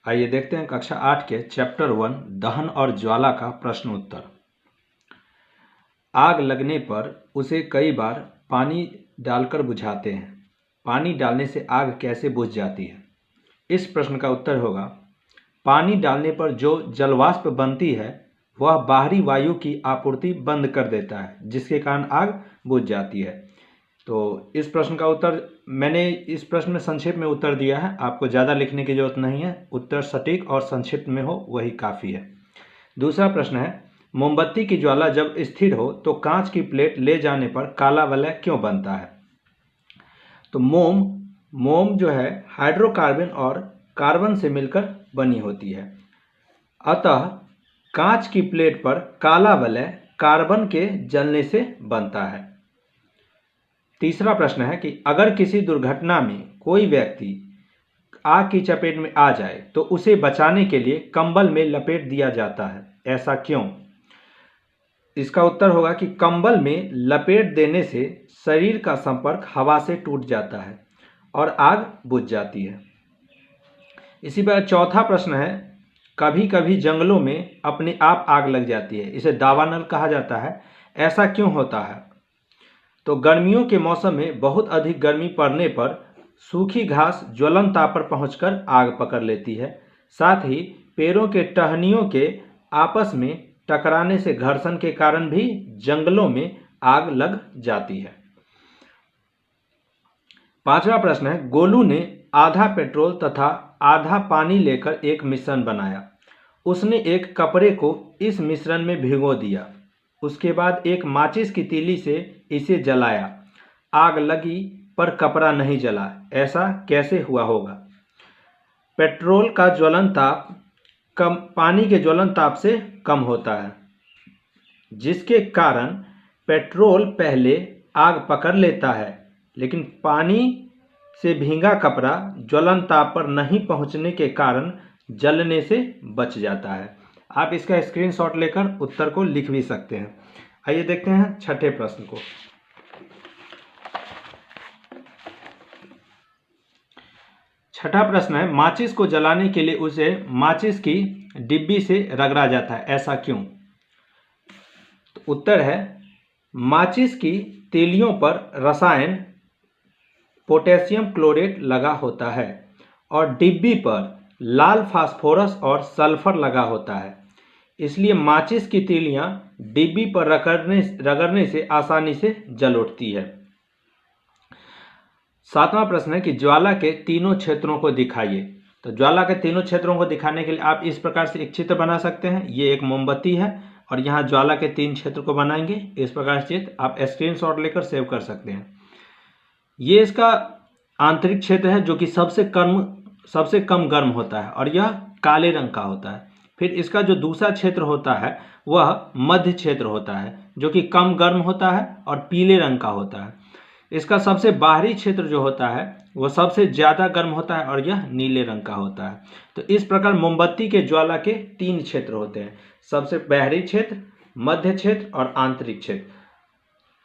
आइए देखते हैं कक्षा 8 के चैप्टर 1 दहन और ज्वाला का प्रश्न उत्तर। आग लगने पर उसे कई बार पानी डालकर बुझाते हैं। पानी डालने से आग कैसे बुझ जाती है? इस प्रश्न का उत्तर होगा, पानी डालने पर जो जलवाष्प बनती है वह बाहरी वायु की आपूर्ति बंद कर देता है, जिसके कारण आग बुझ जाती है। तो इस प्रश्न का उत्तर मैंने इस प्रश्न में संक्षेप में उत्तर दिया है, आपको ज़्यादा लिखने की जरूरत नहीं है। उत्तर सटीक और संक्षिप्त में हो वही काफ़ी है। दूसरा प्रश्न है, मोमबत्ती की ज्वाला जब स्थिर हो तो कांच की प्लेट ले जाने पर काला वलय क्यों बनता है? तो मोम जो है हाइड्रोकार्बन और कार्बन से मिलकर बनी होती है, अतः कांच की प्लेट पर काला वलय कार्बन के जलने से बनता है। तीसरा प्रश्न है कि अगर किसी दुर्घटना में कोई व्यक्ति आग की चपेट में आ जाए तो उसे बचाने के लिए कंबल में लपेट दिया जाता है, ऐसा क्यों? इसका उत्तर होगा कि कंबल में लपेट देने से शरीर का संपर्क हवा से टूट जाता है और आग बुझ जाती है। इसी पर चौथा प्रश्न है, कभी कभी जंगलों में अपने आप आग लग जाती है, इसे दावानल कहा जाता है, ऐसा क्यों होता है? तो गर्मियों के मौसम में बहुत अधिक गर्मी पड़ने पर सूखी घास ज्वलन ताप पर पहुंचकर आग पकड़ लेती है। साथ ही पेड़ों के टहनियों के आपस में टकराने से घर्षण के कारण भी जंगलों में आग लग जाती है। पांचवा प्रश्न है, गोलू ने आधा पेट्रोल तथा आधा पानी लेकर एक मिश्रण बनाया। उसने एक कपड़े को इस मिश्रण में भिगो दिया, उसके बाद एक माचिस की तीली से इसे जलाया। आग लगी पर कपड़ा नहीं जला, ऐसा कैसे हुआ होगा? पेट्रोल का ज्वलन ताप पानी के ज्वलन ताप से कम होता है, जिसके कारण पेट्रोल पहले आग पकड़ लेता है, लेकिन पानी से भींगा कपड़ा ज्वलन ताप पर नहीं पहुंचने के कारण जलने से बच जाता है। आप इसका स्क्रीनशॉट लेकर उत्तर को लिख भी सकते हैं। आइए देखते हैं छठे प्रश्न को। छठा प्रश्न है, माचिस को जलाने के लिए उसे माचिस की डिब्बी से रगड़ा जाता है, ऐसा क्यों? तो उत्तर है, माचिस की तीलियों पर रसायन पोटेशियम क्लोरेट लगा होता है और डिब्बी पर लाल फास्फोरस और सल्फर लगा होता है, इसलिए माचिस की तीलियां डिब्बी पर रगड़ने से आसानी से जल उठती है। सातवां प्रश्न है कि ज्वाला के तीनों क्षेत्रों को दिखाइए। तो ज्वाला के तीनों क्षेत्रों को दिखाने के लिए आप इस प्रकार से एक चित्र बना सकते हैं। ये एक मोमबत्ती है और यहाँ ज्वाला के तीन क्षेत्र को बनाएंगे। इस प्रकार से चित्र आप स्क्रीनशॉट लेकर सेव कर सकते हैं। ये इसका आंतरिक क्षेत्र है जो कि सबसे कम गर्म होता है और यह काले रंग का होता है। फिर इसका जो दूसरा क्षेत्र होता है वह मध्य क्षेत्र होता है जो कि कम गर्म होता है और पीले रंग का होता है। इसका सबसे बाहरी क्षेत्र जो होता है वह सबसे ज़्यादा गर्म होता है और यह नीले रंग का होता है। तो इस प्रकार मोमबत्ती के ज्वाला के तीन क्षेत्र होते हैं, सबसे बाहरी क्षेत्र, मध्य क्षेत्र और आंतरिक क्षेत्र।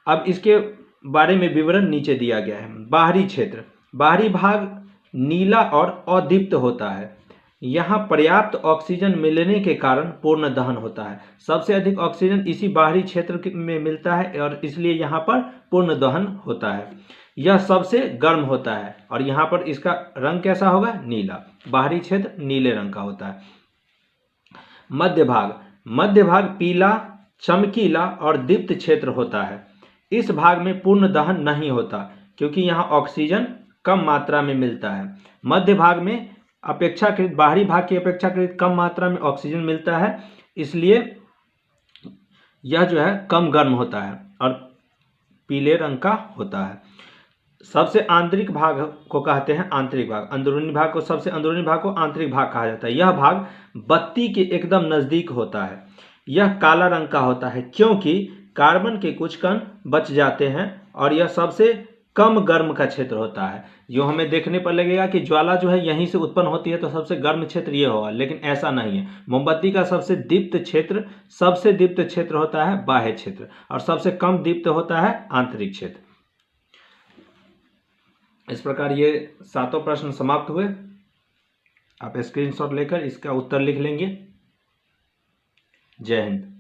अब इसके बारे में विवरण नीचे दिया गया है। बाहरी क्षेत्र, बाहरी भाग नीला और अदीप्त होता है। यहाँ पर्याप्त ऑक्सीजन मिलने के कारण पूर्ण दहन होता है। सबसे अधिक ऑक्सीजन इसी बाहरी क्षेत्र में मिलता है और इसलिए यहाँ पर पूर्ण दहन होता है। यह सबसे गर्म होता है और यहाँ पर इसका रंग कैसा होगा? नीला। बाहरी क्षेत्र नीले रंग का होता है। मध्य भाग पीला, चमकीला और दीप्त क्षेत्र होता है। इस भाग में पूर्ण दहन नहीं होता क्योंकि यहाँ ऑक्सीजन कम मात्रा में मिलता है। मध्य भाग में अपेक्षाकृत बाहरी भाग की अपेक्षाकृत कम मात्रा में ऑक्सीजन मिलता है, इसलिए यह जो है कम गर्म होता है और पीले रंग का होता है। सबसे आंतरिक भाग को कहते हैं आंतरिक भाग। अंदरूनी भाग को सबसे अंदरूनी भाग को आंतरिक भाग कहा जाता है। यह भाग बत्ती के एकदम नज़दीक होता है। यह काला रंग का होता है क्योंकि कार्बन के कुछ कण बच जाते हैं और यह सबसे कम गर्म का क्षेत्र होता है। जो हमें देखने पर लगेगा कि ज्वाला जो है यहीं से उत्पन्न होती है तो सबसे गर्म क्षेत्र ये होगा, लेकिन ऐसा नहीं है। मोमबत्ती का सबसे दीप्त क्षेत्र होता है बाह्य क्षेत्र और सबसे कम दीप्त होता है आंतरिक क्षेत्र। इस प्रकार ये सातों प्रश्न समाप्त हुए। आप स्क्रीनशॉट लेकर इसका उत्तर लिख लेंगे। जय हिंद।